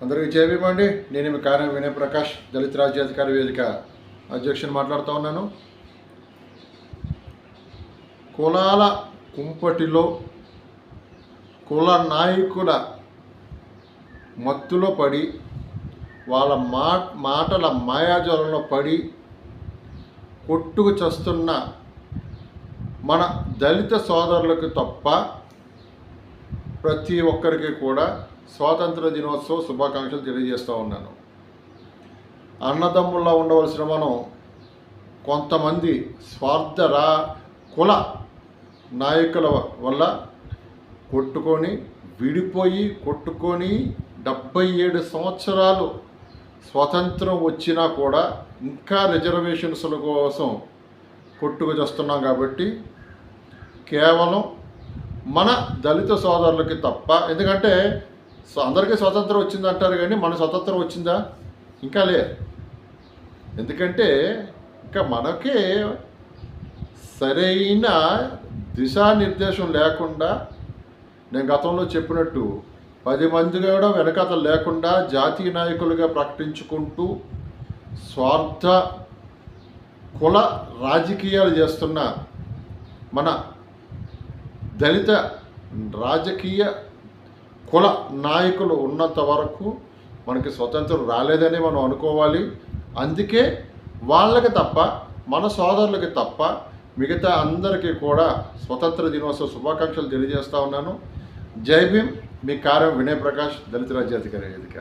అందరికీ జయభీమండి. నేను మీ కార్యం వినయ్ ప్రకాష్, దళిత రాజ్యాధికార వేదిక అధ్యక్షుని మాట్లాడుతూ ఉన్నాను. కులాల కుంపటిలో కుల నాయకుల మత్తులో పడి వాళ్ళ మాటల మాయాజాలంలో పడి కొట్టుకు చస్తున్న మన దళిత సోదరులకు తప్ప ప్రతి ఒక్కరికి కూడా స్వాతంత్ర దినోత్సవ శుభాకాంక్షలు తెలియజేస్తూ ఉన్నాను. అన్నదమ్ముల్లో ఉండవలసిన మనం కొంతమంది స్వార్థ కుల నాయకుల వల్ల విడిపోయి 77 సంవత్సరాలు స్వతంత్రం వచ్చినా కూడా ఇంకా రిజర్వేషన్స్ల కోసం కొట్టుకు చేస్తున్నాం. కాబట్టి కేవలం మన దళిత సోదరులకి తప్ప, ఎందుకంటే అందరికీ స్వతంత్రం వచ్చిందంటారు కానీ మన స్వతంత్రం వచ్చిందా? ఇంకా లేదు. ఎందుకంటే ఇంకా మనకే సరైన దిశానిర్దేశం లేకుండా, నేను గతంలో చెప్పినట్టు 10 మంది కూడా వెనకాతలు లేకుండా జాతీయ నాయకులుగా ప్రకటించుకుంటూ స్వార్థ కుల రాజకీయాలు చేస్తున్న మన దళిత రాజకీయ కుల నాయకులు ఉన్నంత వరకు మనకి స్వతంత్రం రాలేదని మనం అనుకోవాలి. అందుకే వాళ్ళకి తప్ప, మన సోదరులకి తప్ప మిగతా అందరికీ కూడా స్వతంత్ర దినోత్సవ శుభాకాంక్షలు తెలియజేస్తూ ఉన్నాను. జై భీమ్. మీ కార్యం వినయ్ ప్రకాష్, దళిత రాజ్యాధికార వేదిక.